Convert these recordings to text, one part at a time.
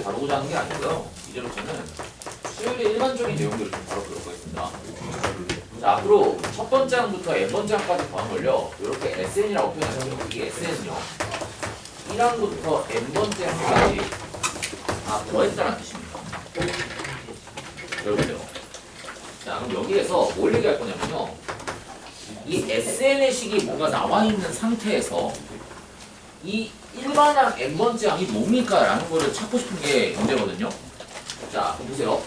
다루고자 하는 게 아니고요. 이제부터는 수열의 일반적인 내용들을 좀 바로 들어보겠습니다. 자, 앞으로 첫 번째 항부터 n번째 항까지 더한 걸요. 이렇게 SN이라고 표현할게요. 이게 SN은요. 1항부터 n번째 항까지 다 더했다는 뜻입니다. 여러분요. 자, 그럼 여기에서 뭘 얘기할 거냐면요. 이 SN의 식이 뭔가 나와 있는 상태에서 이 일반항 n번째 항이 뭡니까? 라는 거를 찾고 싶은 게 문제거든요. 자, 그럼 보세요.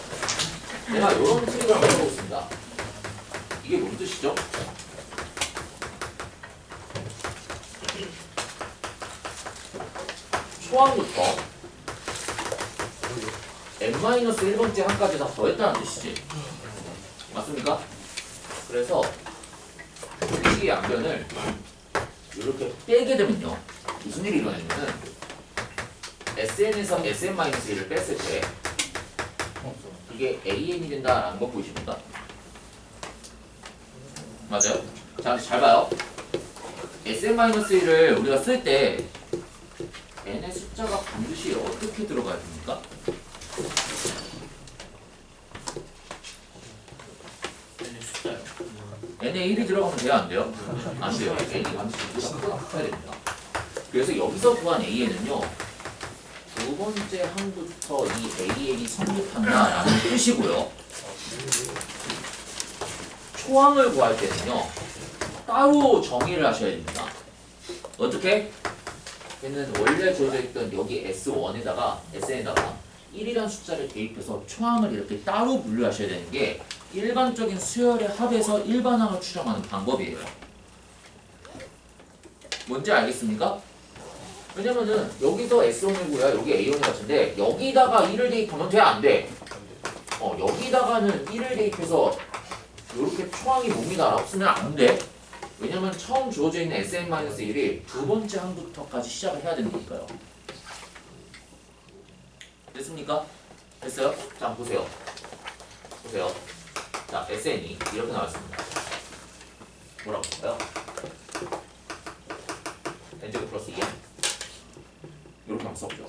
내가 이런 트릭을 한번 해보겠습니다. 이게 뭔 뜻이죠? 초항부터 n-1번째 항까지 다 더했다는 뜻이지. 맞습니까? 그래서 이 양변을 이렇게 빼게 되면요. 무슨 일이 일어나냐면은 SN에서 SN-1을 뺐을 때 이게 AN이 된다라는 거 보이십니까? 맞아요? 자, 잘 봐요. SN-1을 우리가 쓸 때 n의 숫자가 반드시 어떻게 들어가야 됩니까? n에 1이 들어가면 돼요? 안 돼요? 안 돼요. n이 반드시 숫자가 커야 됩니다. 그래서 여기서 구한 an은요. 두 번째 항부터 이 an이 성립한다라는 뜻이고요. 초항을 구할 때는요. 따로 정의를 하셔야 됩니다. 어떻게? 얘는 원래 주어져 있던 여기 S1에다가 SN에다가 1이라는 숫자를 대입해서 초항을 이렇게 따로 분류하셔야 되는 게 일반적인 수열의 합에서 일반항을 추정하는 방법이에요. 뭔지 알겠습니까? 왜냐면은 여기서 S1이고요. 여기 A1 같은데 여기다가 1을 대입하면 돼? 안 돼? 여기다가는 1을 대입해서 이렇게 초항이 뭡니다 라고 쓰면 안 돼. 왜냐면 처음 주어져 있는 SN-1이 두 번째 항부터까지 시작을 해야 되니까요. 됐습니까? 됐어요? 자, 보세요. 보세요. 자, SN이 이렇게 나왔습니다. 뭐라고 볼까요? n제곱 플러스 2n 이렇게 한번 써보죠.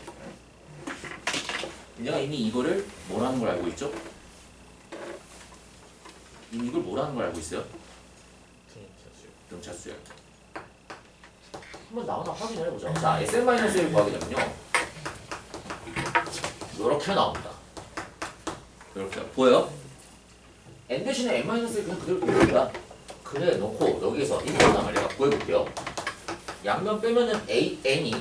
내가 이미 이거를 뭐라는 걸 알고 있죠? 이미 이걸 뭐라는 걸 알고 있어요? 등차 수열. 한번 나오나 확인을 해보자. 자, SN-1을 구하게 되면요. 이렇게 나옵니다. 이렇게 보여요? n 대신에 n-1을 그냥 그대로 구해볼 거야. 그래 놓고 여기서 이거나 내가 구해볼게요. 양면 빼면은 n이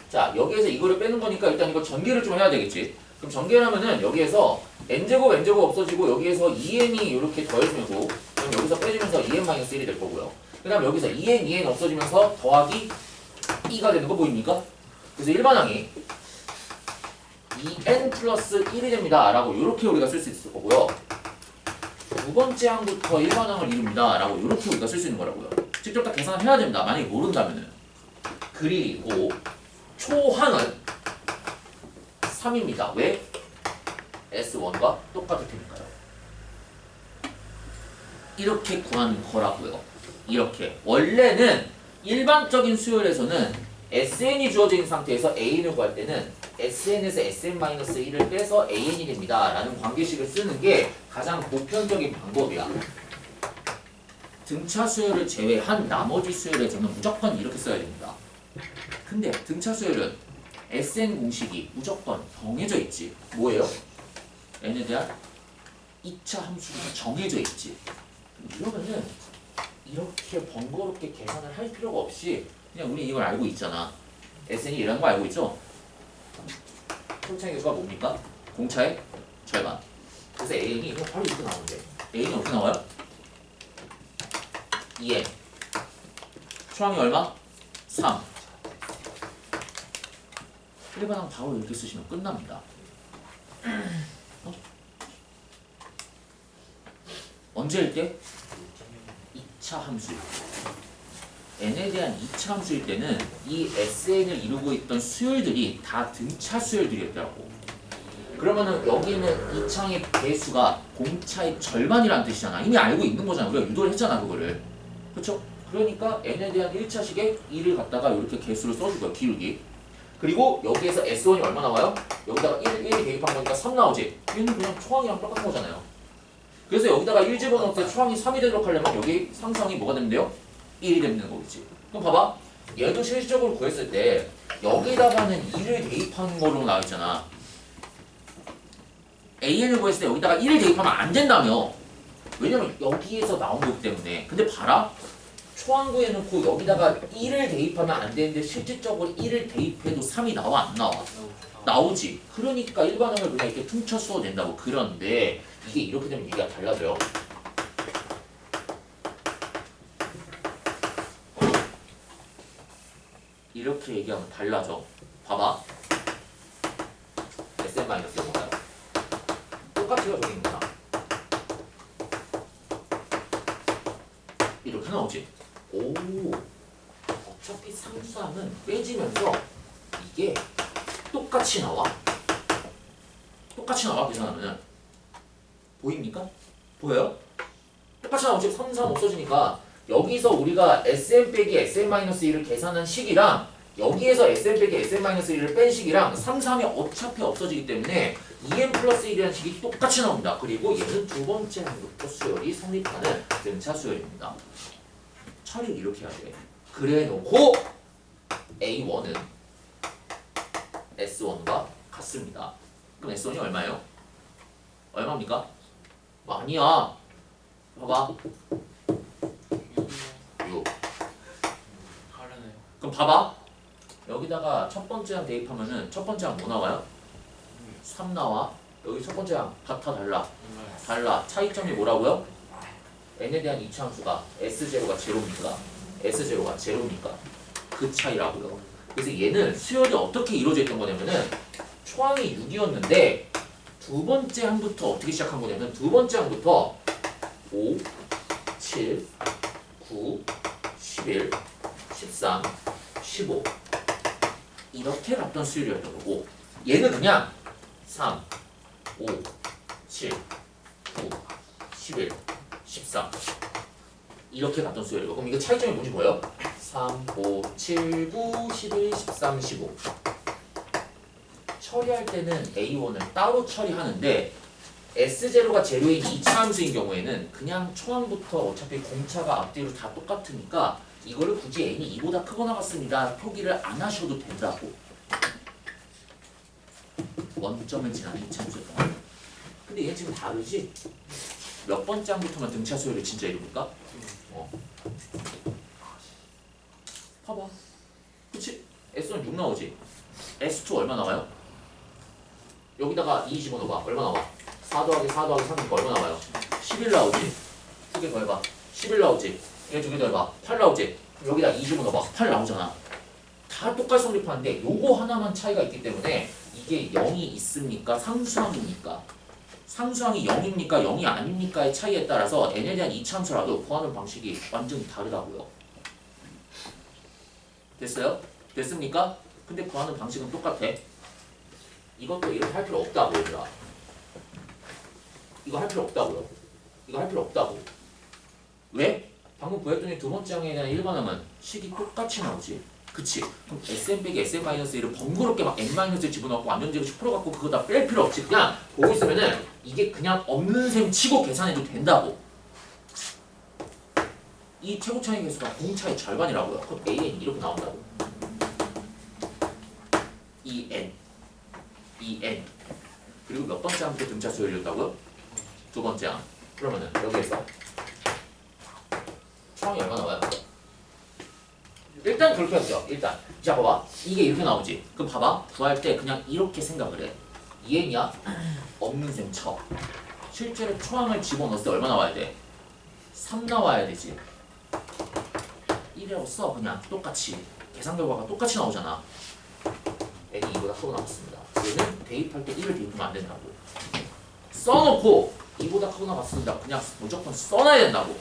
자 여기에서 이거를 빼는 거니까 일단 이거 전개를 좀 해야 되겠지. 그럼 전개를 하면은 여기에서 n제곱 없어지고 여기에서 2n이 이렇게 더해지면서 그럼 여기서 빼지면서 2n-1이 될 거고요. 그 다음 여기서 2n 없어지면서 더하기 2가 되는 거 보입니까? 그래서 일반항이 2n 플러스 1이 됩니다 라고 이렇게 우리가 쓸 수 있을 거고요. 두 번째 항부터 일반항을 이룹니다 라고 이렇게 우리가 쓸 수 있는 거라고요. 직접 다 계산을 해야 됩니다. 만약에 모른다면은. 그리고 초항은 3입니다. 왜? S1과 똑같을 테니까요. 이렇게 구하는 거라고요. 이렇게. 원래는 일반적인 수열에서는 SN이 주어져 있는 상태에서 AN을 구할 때는 SN에서 SN-1을 빼서 AN이 됩니다. 라는 관계식을 쓰는 게 가장 보편적인 방법이야. 등차 수열을 제외한 나머지 수열에서는 무조건 이렇게 써야 됩니다. 근데 등차 수열은 SN 공식이 무조건 정해져 있지. 뭐예요? n에 대한 2차 함수가 정해져 있지. 이러면은 이렇게 번거롭게 계산을 할 필요가 없이 그냥 우리 이걸 알고 있잖아. SN이 이라는 거 알고 있죠? 솔차의 개수가 뭡니까? 공차의 절반. 그래서 AN이 이거 바로 이렇게 나오는데 AN이 어떻게 나와요? 2n. 초항이 얼마? 3. 일반항 바로 이렇게 쓰시면 끝납니다. 언제일 때? 2차 함수일 때. n에 대한 2차 함수일 때는 이 SN을 이루고 있던 수열들이 다 등차 수열들이었더라고. 그러면은 여기는 2차의 배수가 공차의 절반이라는 뜻이잖아. 이미 알고 있는 거잖아. 우리가 유도를 했잖아 그거를. 그쵸? 그러니까 n에 대한 1차식에 2를 갖다가 이렇게 개수를 써주고요. 기울기. 그리고 여기에서 S1이 얼마 나와요? 여기다가 1 대입한 거니까 3 나오지. 얘는 그냥 초항이랑 똑같은 거잖아요. 그래서 여기다가 1 집어넣을 때 초항이 3이 되도록 하려면 여기 상수항이 뭐가 되면 돼요? 1이 되는 거겠지. 그럼 봐봐. 얘도 실질적으로 구했을 때 여기다가는 2를 대입하는 걸로 나와있잖아. AN을 구했을 때 여기다가 1을 대입하면 안 된다며. 왜냐면 여기에서 나온 거기 때문에. 근데 봐라. 초항 구해놓고 여기다가 1을 대입하면 안 되는데 실질적으로 1을 대입해도 3이 나와 안 나와? 나오지. 그러니까 일반항을 그냥 이렇게 퉁쳐 써도 된다고. 그런데 이게 이렇게 되면 얘기가 달라져요. 이렇게 얘기하면 달라져. 봐봐. SM-뭔가요? 똑같이가 저기입니다. 이렇게 나오지. 오, 어차피 상수함은 빼지면서 이게 똑같이 나와. 똑같이 나와. 계산하면은 보입니까? 보여요? 똑같이 나오지. 3, 3 없어지니까 여기서 우리가 SM 빼기 SM-1을 계산한 식이랑 여기에서 SM 빼기 SM-1을 뺀 식이랑 3, 3이 어차피 없어지기 때문에 2n 플러스 1이라는 식이 똑같이 나옵니다. 그리고 얘는 두 번째 항부터 수열이 성립하는 등차 수열입니다. 처리를 이렇게 해야 돼. 그래 놓고 A1은 S1과 같습니다. 그럼 S1이 얼마예요? 얼마입니까? 아니야. 봐봐. 6. 그럼 봐봐. 여기다가 첫 번째 항 대입하면은 첫 번째 항 뭐 나와요? 3 나와. 여기 첫 번째 항 같아 달라? 달라. 차이점이 뭐라고요? n에 대한 이차함수가 S0가 제로입니까? S0가 제로입니까? 그 차이라고요. 그래서 얘는 수열이 어떻게 이루어져 있던 거냐면은 초항이 6이었는데 두 번째 항부터 어떻게 시작한 거냐면 두 번째 항부터 5, 7, 9, 11, 13, 15 이렇게 갔던 수열이었던 거고 얘는 그냥 3, 5, 7, 9, 11, 13 이렇게 갔던 수열이고 그럼 이거 차이점이 뭔지 보여요? 3, 5, 7, 9, 11, 13, 15 처리할 때는 A1을 따로 처리하는데 S0가 제로인 2차 함수인 경우에는 그냥 초항부터 어차피 공차가 앞뒤로 다 똑같으니까 이거를 굳이 n이 2보다 크거나 같습니다. 표기를 안 하셔도 된다고. 원점을 지난 2차 함수다. 근데 얘 지금 다르지? 몇 번째 항부터만 등차 수열을 진짜 이룹니까? 봐봐. 그치? S1 6 나오지? S2 얼마 나와요? 여기다가 2 집어넣어봐. 얼마 나와? 4 더하기 4 더하기 3이니까 얼마 나와요? 11 나오지? 두 개 더 해봐. 11 나오지? 얘 두 개 더 해봐. 8 나오지? 여기다 2 집어넣어봐. 8 나오잖아. 다 똑같이 성립하는데 요거 하나만 차이가 있기 때문에 이게 0이 있습니까? 상수항입니까? 상수항이 0입니까? 0이 아닙니까의 차이에 따라서 n에 대한 이차함수라도 구하는 방식이 완전히 다르다고요. 됐어요? 됐습니까? 근데 구하는 방식은 똑같아. 이것도 이렇게 할 필요 없다고 얘들아. 이거 할 필요 없다고요. 이거 할 필요 없다고. 왜? 방금 구했더니 두 번째 항에 대한 일반항은 식이 똑같이 나오지. 그치? 그럼 SM 빼기 SM-1을 번거롭게 막 N-을 집어넣고 완전제로 10% 갖고 그거 다 뺄 필요 없지. 그냥 보고 있으면은 이게 그냥 없는 셈 치고 계산해도 된다고. 이 최고 차이 개수가 공차의 절반이라고요. 그럼 AN이 이렇게 나온다고. EN 그리고 몇 번째 항부터 등차 수열이었다고요? 두 번째 항. 그러면은 여기에서 초항이 얼마 나와요? 일단 그렇게 하죠. 일단 자 봐봐. 이게 이렇게 나오지. 그럼 봐봐. 구할 때 그냥 이렇게 생각을 해. EN이야? 없는 셈 쳐. 실제로 초항을 집어넣었을 때 얼마 나와야 돼? 3 나와야 되지. 1이라고 써. 그냥 똑같이. 계산 결과가 똑같이 나오잖아. n이 2보다 크고 나왔습니다. 얘는 대입할 때 1을 대입하면 안 된다고. 써놓고 2보다 크거나 같습니다. 그냥 무조건 써놔야 된다고.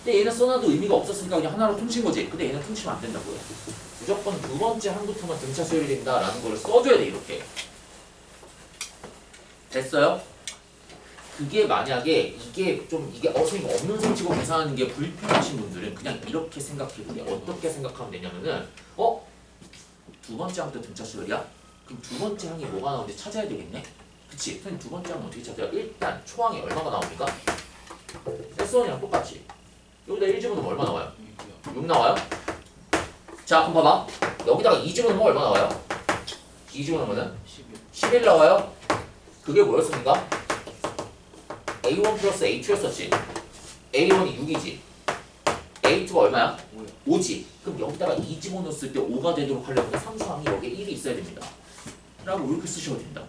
근데 얘는 써놔도 의미가 없었으니까 그냥 하나로 퉁친 거지. 근데 얘는 퉁치면 안 된다고요. 무조건 두 번째 항부터만 등차 수열이 된다라는 걸 써줘야 돼. 이렇게. 됐어요? 그게 만약에 이게 선생님 없는 셈 치고 계산하는 게 불편하신 분들은 그냥 이렇게 생각해보세요. 어떻게 생각하면 되냐면은 두 두 번째 항부터 등차 수열이야? 그럼 두 번째 항이 뭐가 나오는지 찾아야 되겠네? 그치? 선생님 두 번째 항은 어떻게 찾아요? 일단 초항이 얼마가 나옵니까? S1이랑 똑같이 여기다 1 집어넣으면 얼마 나와요? 6 나와요? 자 그럼 봐봐 여기다가 2 집어넣으면 얼마 나와요? 2 집어넣으면 11 나와요? 그게 뭐였습니까? A1 플러스 A2였었지 A1이 6이지 A2가 얼마야? 5지 그럼 여기다가 2 집어넣었을 때 5가 되도록 하려면 상수항이 여기에 1이 있어야 됩니다 라고 이렇게 쓰셔도 된다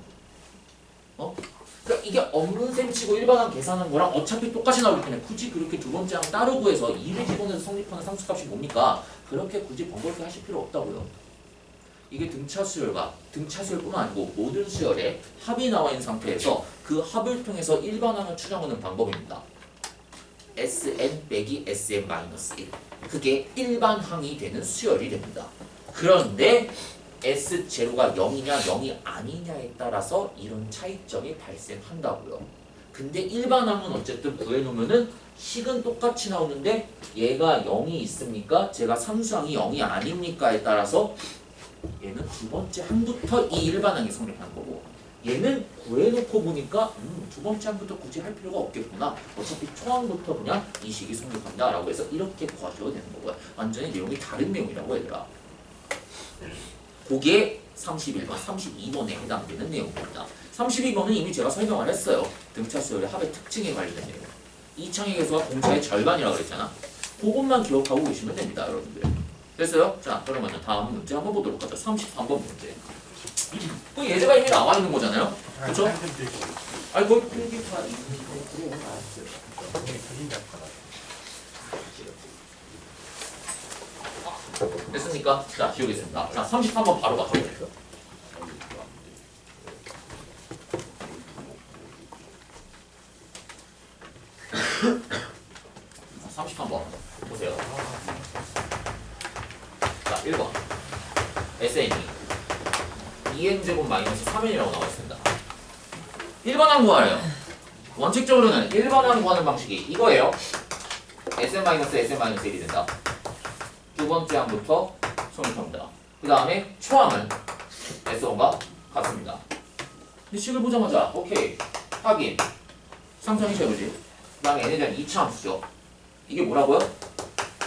그러니까 이게 없는 셈 치고 일반항 계산한 거랑 어차피 똑같이 나오기 때문에 굳이 그렇게 두 번째 항 따로 구해서 2를 집어넣어서 성립하는 상수값이 뭡니까? 그렇게 굳이 번거롭게 하실 필요 없다고요 이게 등차 수열과 등차 수열뿐만 아니고 모든 수열에 합이 나와 있는 상태에서 그 합을 통해서 일반항을 추정하는 방법입니다. Sn 빼기 Sn 마이너스 1 그게 일반항이 되는 수열이 됩니다. 그런데 S0가 0이냐 0이 아니냐에 따라서 이런 차이점이 발생한다고요. 근데 일반항은 어쨌든 구해놓으면은 식은 똑같이 나오는데 얘가 0이 있습니까? 제가 상수항이 0이 아닙니까에 따라서 얘는 두 번째 항부터 이 일반항이 성립하는 거고 얘는 구해놓고 보니까 두 번째 항부터 굳이 할 필요가 없겠구나 어차피 초항부터 그냥 이 식이 성립한다 라고 해서 이렇게 구하셔도 되는 거고요 완전히 내용이 다른 내용이라고 얘들아 그게 31번, 32번에 해당되는 내용입니다 32번은 이미 제가 설명을 했어요 등차 수열의 합의 특징에 관련된 내용 이 창의 개수가 공차의 절반이라고 그랬잖아 그것만 기억하고 계시면 됩니다 여러분들 됐어요? 자 그러면 다음 문제 한번 보도록 하죠 33번 문제 그 예제가 이미 나와 있는 거잖아요 그쵸? 아니 거기 필기 다 그래 알았어요 됐습니까? 자 지우겠습니다 자 33번 바로 가죠 33번 보세요 자 1번 SN이 2n제곱 마이너스 3n이라고 나와 있습니다 1번항 구하래요 원칙적으로는 1번항 구하는 방식이 이거예요 Sn-1이 된다 두 번째 항부터 성립합니다 그 다음에 초항은 S1과 같습니다 근데 식을 보자마자 오케이 확인 상수항이 제로지 그 다음에 n에 대한 2차 함수죠 이게 뭐라고요?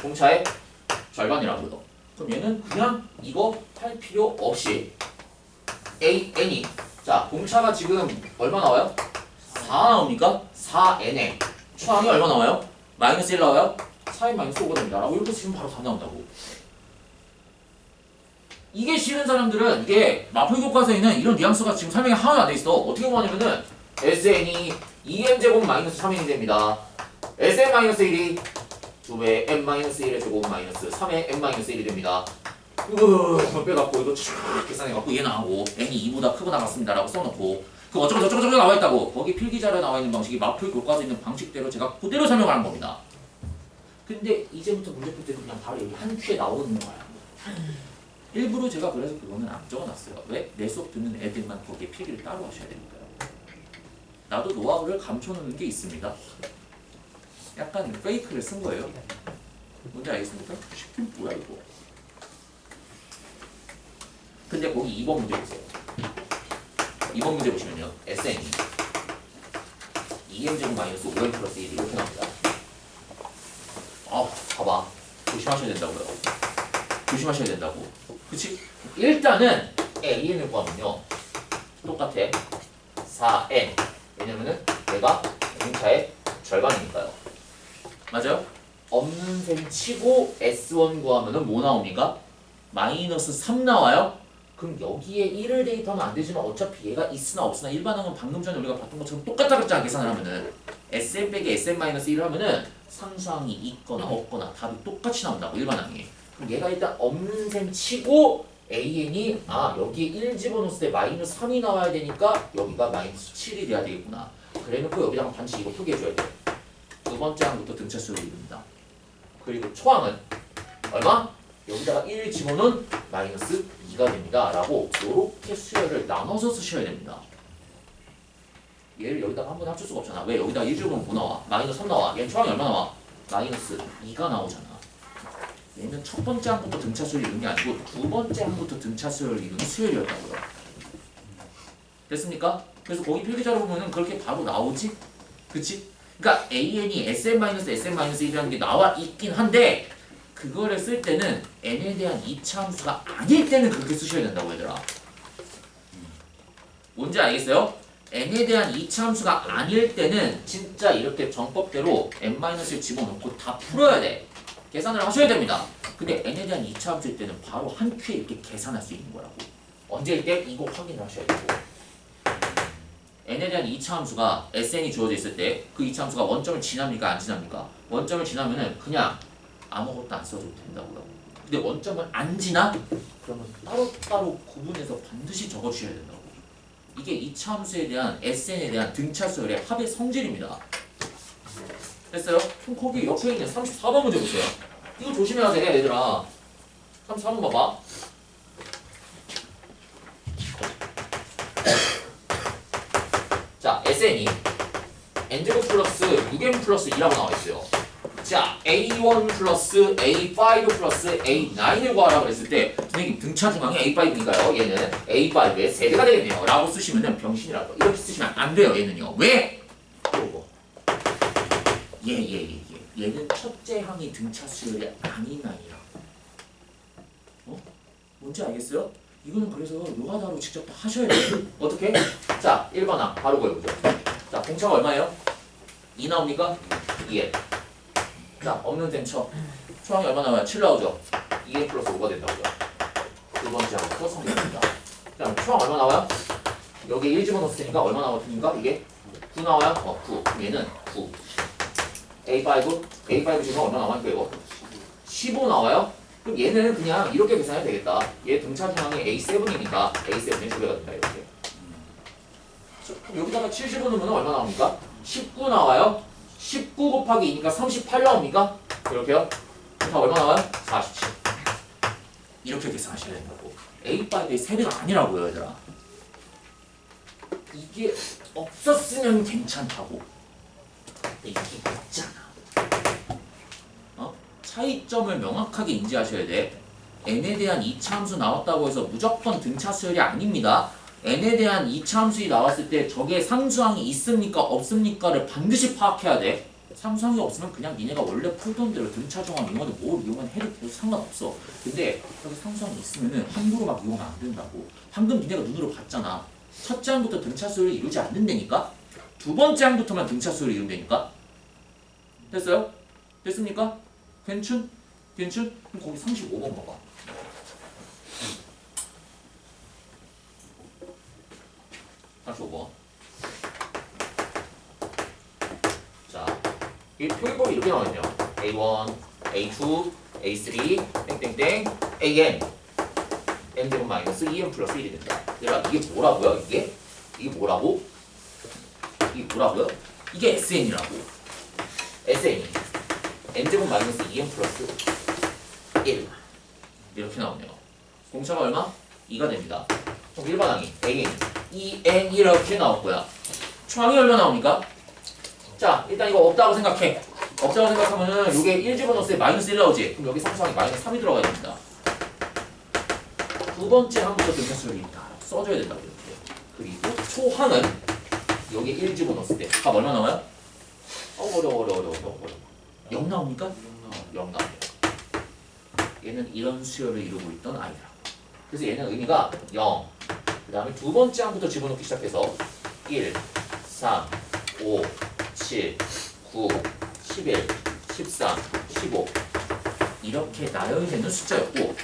공차의 절반이라고요 그럼 얘는 그냥 이거 할 필요 없이 n이 자 공차가 지금 얼마 나와요? 4 나옵니까? 4n에 초항이 얼마 나와요? 마이너스 1 나와요? 4n 마이너스 5가 됩니다 라고 이렇게 지금 바로 답 나온다고 이게 싫은 사람들은 이게 마포 교과서에는 이런 뉘앙스가 지금 설명이 하나도 안 돼 있어 어떻게 보냐면은 SN이 2n제곱 마이너스 3n이 됩니다 Sn-1이 2배 n-1의 제곱 마이너스 3의 n-1이 됩니다 이거 빼갖고 이거 촥 계산해갖고 얘 나오고 n이 2보다 크고 나갔습니다 라고 써놓고 그 어쩌고 나와있다고 거기 필기자료에 나와있는 방식이 마포 교과서에 있는 방식대로 제가 그대로 설명을 한 겁니다 근데 이제부터 문제 풀 때도 그냥 바로 여기 한 큐에 나오는 거야 일부러 제가 그래서 그거는 안 적어놨어요 왜? 내 수업 듣는 애들만 거기에 필기를 따로 하셔야 되니까요 나도 노하우를 감춰놓는 게 있습니다 약간 페이크를 쓴 거예요 뭔지 알겠습니까? 시킨 뭐야 이거 근데 거기 2번 문제 보세요 2번 문제 보시면요 SN이 2n제곱 마이너스 5n 플러스 1이 이렇게 나옵니다 봐봐 조심하셔야 된다고요 조심하셔야 된다고 그치? 일단은 AN을 구하면요 똑같아 4n 왜냐면은 얘가 공차의 절반이니까요 맞아요? 없는 셈 치고 S1 구하면은 뭐 나옵니까? 마이너스 3 나와요? 그럼 여기에 1을 대입하면 안 되지만 어차피 얘가 있으나 없으나 일반항은 방금 전에 우리가 봤던 것처럼 똑같다 그랬잖아 계산을 하면은 Sn 빼기 Sn-1을 하면은 상수항이 있거나 없거나 답이 똑같이 나온다고 일반항이 그럼 얘가 일단 없는 셈 치고 AN이 여기에 1 집어넣었을 때 마이너스 3이 나와야 되니까 여기가 마이너스 7이 돼야 되겠구나 그래놓고 여기다가 반드시 이거 표기해줘야 돼 두 번째 항부터 등차 수열이 됩니다 그리고 초항은 얼마? 여기다가 1 집어넣은 마이너스 2가 됩니다 라고 이렇게 수열을 나눠서 쓰셔야 됩니다 얘를 여기다가 한번 합칠 수가 없잖아 왜? 여기다가 1 집어넣으면 뭐 나와? 마이너스 3 나와 얘는 초항이 얼마 나와? 마이너스 2가 나오잖아 얘는 첫 번째 항부터 등차 수열을 이룬 게 아니고 두 번째 항부터 등차 수열을 이룬 수열이었다고요. 됐습니까? 그래서 거기 필기자료 보면은 그렇게 바로 나오지? 그치? 그러니까 AN이 SM-SM-1이라는 게 나와 있긴 한데 그거를 쓸 때는 n에 대한 이차 함수가 아닐 때는 그렇게 쓰셔야 된다고 얘들아. 뭔지 알겠어요? n에 대한 이차 함수가 아닐 때는 진짜 이렇게 정법대로 n-을 집어넣고 다 풀어야 돼. 계산을 하셔야 됩니다. 근데 n에 대한 이차 함수일 때는 바로 한 큐에 이렇게 계산할 수 있는 거라고. 언제일 때? 이거 확인을 하셔야 되고. n에 대한 이차 함수가 sn이 주어져 있을 때 그 이차 함수가 원점을 지납니까? 안 지납니까? 원점을 지나면은 그냥 아무것도 안 써줘도 된다고요. 근데 원점을 안 지나? 그러면 따로따로 구분해서 반드시 적어주셔야 된다고. 이게 이차 함수에 대한 sn에 대한 등차 수열의 합의 성질입니다. 됐어요? 그럼 거기 옆에 있는 34번 문제 보세요. 이거 조심해야 돼 얘들아. 34번 봐봐. 자, SN이 n제곱 플러스 6n 플러스 2라고 나와있어요. 자, A1 플러스 A5 플러스 A9을 구하라고 그랬을 때 선생님 등차 중앙이 A5니까요. 얘는 A5의 세배가 되겠네요. 라고 쓰시면은 병신이라고. 이렇게 쓰시면 안 돼요. 얘는요. 왜? 요거. 얘는 첫째 항이 등차 수열이 아닌 아이라고. 뭔지 알겠어요? 이거는 그래서 요하다로 직접 다 하셔야 돼요. 어떻게? 자, 1번 항 바로 구해보죠. 자, 공차가 얼마예요? 2 나옵니까? 2n. 자, 없는 셈 쳐. 초항이 얼마 나와요? 7 나오죠? 2n 플러스 5가 된다고요. 두 번째 항부터 성립합니다. 그 다음 초항 얼마 나와요? 여기 1 집어넣었으니까 얼마 나왔습니까? 이게 9 나와요? 9. 그럼 얘는 9. A5 지금 얼마 나왔니까 이거? 15 나와요? 그럼 얘는 그냥 이렇게 계산해도 되겠다. 얘 등차 중앙이 A7이니까 A7의 2배가 된다 이렇게. 그럼 여기다가 70을 넣으면 얼마 나옵니까? 19 나와요? 19 곱하기 2니까 38 나옵니까? 이렇게요? 다 얼마 나와요? 47. 이렇게 계산하셔야 된다고. A5의 3배가 아니라고요 얘들아. 이게 없었으면 괜찮다고. 이게 있잖아. 차이점을 명확하게 인지하셔야 돼. n에 대한 이차 함수 나왔다고 해서 무조건 등차 수열이 아닙니다. n에 대한 이차 함수가 나왔을 때 저게 상수항이 있습니까 없습니까를 반드시 파악해야 돼. 상수항이 없으면 그냥 니네가 원래 풀던 대로 등차 중앙 이용하든 뭘 이용하든 해도 계속 상관없어. 근데 여기 상수항이 있으면은 함부로 막 이용하면 안 된다고. 방금 니네가 눈으로 봤잖아. 첫째 항부터 등차 수열을 이루지 않는다니까? 두 번째 항부터만 등차 수열을 이룬다니까? 됐어요? 됐습니까? 괜춘? 괜춘? 그럼 거기 35번 봐봐. 자, 이 표기법이 이렇게 나와있네요. A1, A2, A3, 땡땡땡, AN n제곱 마이너스 2n 플러스 1이 된다. 얘들아 이게 뭐라고요? 이게 뭐라고? 이게 뭐라고요? 이게 SN이라고. SN이 n제곱 마이너스 2n 플러스 1 이렇게 나오네요. 공차가 얼마? 2가 됩니다. 그럼 일반항이 AN 2n 이렇게 나올 거야. 초항이 얼마 나옵니까? 자, 일단 이거 없다고 생각해. 없다고 생각하면은 요게 1 집어넣었을 때 마이너스 1 나오지? 그럼 여기 상수항이 마이너스 3이 들어가야 됩니다. 두 번째 항부터 등차수열이 다 써줘야 된다고 이렇게. 그리고 초항은 여기 1 집어넣었을 때 값 얼마 나와요? 어려워. 0 나옵니까? 0 나옵니다. 얘는 이런 수열을 이루고 있던 아이라고. 그래서 얘는 의미가 0. 그 다음에 두 번째 항부터 집어넣기 시작해서 1, 3, 5, 7, 9, 11, 13, 15 이렇게 나열되는 숫자였고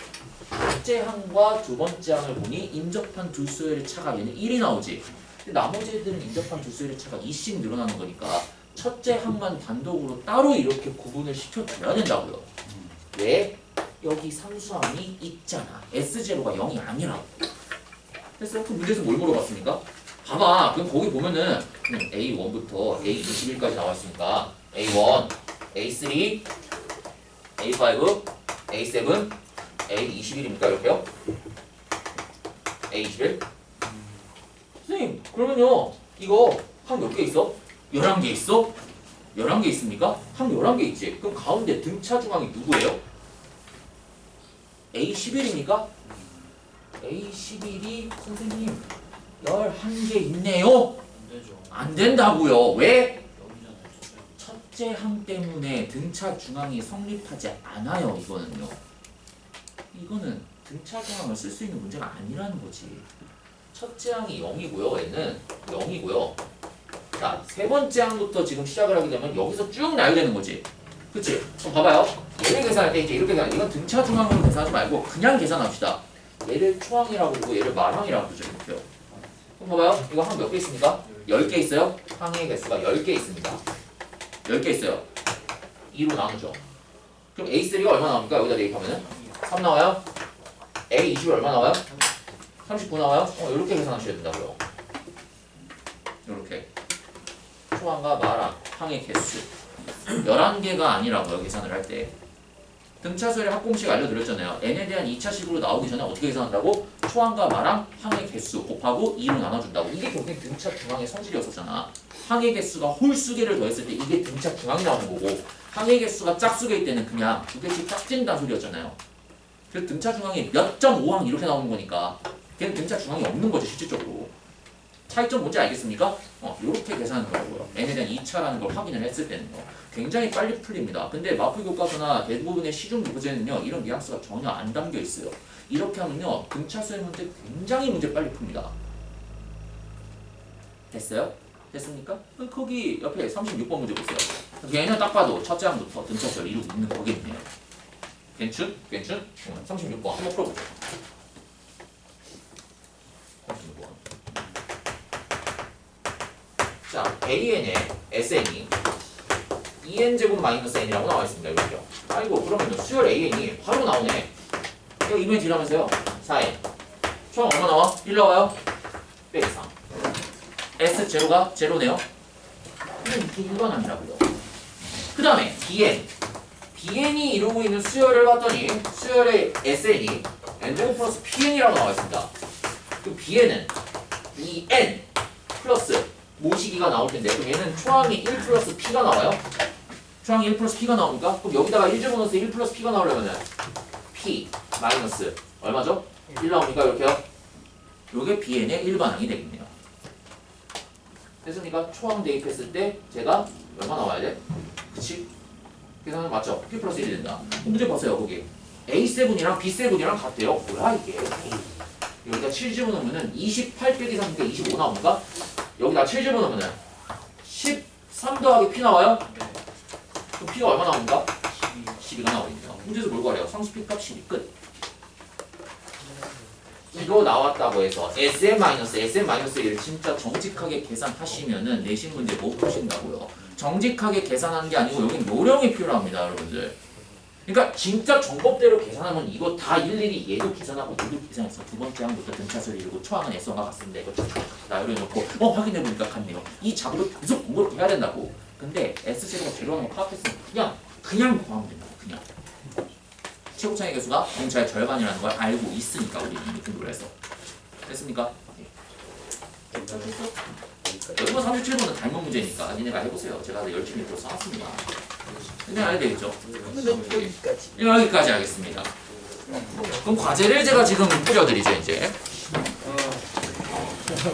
첫째 항과 두 번째 항을 보니 인접한 두 수열의 차가 얘는 1이 나오지. 근데 나머지 애들은 인접한 두 수열의 차가 2씩 늘어나는 거니까 첫째 항만 단독으로 따로 이렇게 구분을 시켜줘야 된다고요. 왜? 여기 상수항이 있잖아. S0가 0이 아니라고. 그래서 그 문제에서 뭘 물어봤습니까? 봐봐. 그럼 거기 보면은 A1부터 A21까지 나왔으니까 A1, A3, A5, A7, A21입니까? 이렇게요? A21? 선생님 그러면요 이거 항 몇 개 있어? 11개 있어? 11개 있습니까? 항 11개 있지? 그럼 가운데 등차 중앙이 누구예요? A11입니까? A11이 선생님 11개 있네요? 안 되죠. 안 된다고요. 왜? 여기잖아요. 첫째 항 때문에 등차 중앙이 성립하지 않아요. 이거는요. 이거는 등차 중앙을 쓸 수 있는 문제가 아니라는 거지. 첫째 항이 0이고요. 얘는 0이고요. 자, 세 번째 항부터 지금 시작을 하게 되면 여기서 쭉 나열되는 거지. 그치? 그럼 봐봐요. 얘를 계산할 때 이제 이렇게 계산. 이건 등차 중앙으로 계산하지 말고 그냥 계산합시다. 얘를 초항이라고 부르고 얘를 말항이라고 부르죠. 이렇게요. 그럼 봐봐요. 이거 항 몇 개 있습니까? 10개 있어요. 항의 개수가 10개 있습니다. 10개 있어요. 2로 나누죠. 그럼 A3가 얼마 나옵니까? 여기다 대입하면은 3 나와요. A20이 얼마 나와요? 39 나와요? 이렇게 계산하셔야 된다고요. 이렇게 초항과 말항, 항의 개수 11개가 아니라고요. 계산을 할 때. 등차수열의 합공식 알려드렸잖아요. n에 대한 2차식으로 나오기 전에 어떻게 계산한다고? 초항과 말항, 항의 개수 곱하고 2로 나눠준다고. 이게 결국 등차 중앙의 성질이었었잖아. 항의 개수가 홀수개를 더했을 때 이게 등차 중앙이 나오는 거고, 항의 개수가 짝수개일 때는 그냥 두 개씩 짝진다는 소리였잖아요. 그래서 등차 중앙이 몇 점 5항 이렇게 나오는 거니까 걔는 등차 중앙이 없는 거지 실질적으로. 차이점 뭔지 알겠습니까? 이렇게 계산하는 거라고요. n에 대한 2차라는 걸 확인을 했을 때는요. 굉장히 빨리 풀립니다. 근데 마플 교과서나 대부분의 시중 교재는요. 이런 뉘앙스가 전혀 안 담겨 있어요. 이렇게 하면요. 등차수의 문제 굉장히 문제 빨리 풉니다. 됐어요? 됐습니까? 그럼 거기 옆에 36번 문제 보세요. 얘는 딱 봐도 첫째 항부터 등차수를 이루고 있는 거겠네요. 괜춘? 괜춘? 36번 한번 풀어보죠. 36번. 자, AN의 SN이 2n제곱 마이너스 n이라고 나와 있습니다. 이렇게요. 아이고, 그러면 수열 AN이 바로 나오네. 이거 2분의 D라면서요. 4n. 총 얼마 나와? 1 나와요? 빼기 3. S0가 제로네요. 이게 일반항이라고요. 그 다음에 BN. BN이 이루고 있는 수열을 봤더니 수열의 SN이 n제곱 플러스 PN이라고 나와 있습니다. 그 BN은 2n 플러스 모시기가 나올 텐데 그럼 얘는 초항이 1 플러스 P가 나와요? 초항이 1 플러스 P가 나옵니까? 그럼 여기다가 1 집어넣어서 1 플러스 P가 나오려면은 P 마이너스 얼마죠? 1 나옵니까? 이렇게요? 요게 BN의 일반항이 되겠네요. 됐습니까? 초항 대입했을 때 제가 얼마 나와야 돼? 그치? 계산은 맞죠? P 플러스 1이 된다. 문제 보세요 거기 A7이랑 B7이랑 같대요. 뭐야 이게? 여기다 7 집어넣으면은 28 빼기 3이니까 25 나옵니까? 여기다 7 집어넣으면은 13 더하기 P 나와요? 그럼 P가 얼마 나옵니까? 12가 나오니까 문제에서 뭘 구하래요? 상수P 값 12 끝. 이거 나왔다고 해서 SM-1을 진짜 정직하게 계산하시면은 내신 문제 못 푸신다고요. 정직하게 계산하는 게 아니고 여긴 요령이 필요합니다 여러분들. 그러니까 진짜 정법대로 계산하면 이거 다 일일이 얘도 계산하고 얘도 계산해서 두 번째 항부터 등차수를 이루고 초항은 S가 같습니다. 이거 다 나열해놓고 확인해보니까 같네요. 이 작업을 계속 번거롭게 해야 된다고. 근데 S0가 제로하는 거 파악했으면 그냥 구하면 된다고. 그냥 최고차의 개수가 등차의 절반이라는 걸 알고 있으니까 우리 이미 공부를 해서 됐습니까? 여기서 37번은 닮은 문제니까 니네가 해보세요. 제가 열심히 또 써놨습니다. 그냥 알야 되겠죠? 여기까지 하겠습니다. 그럼 과제를 제가 지금 뿌려드리죠 이제.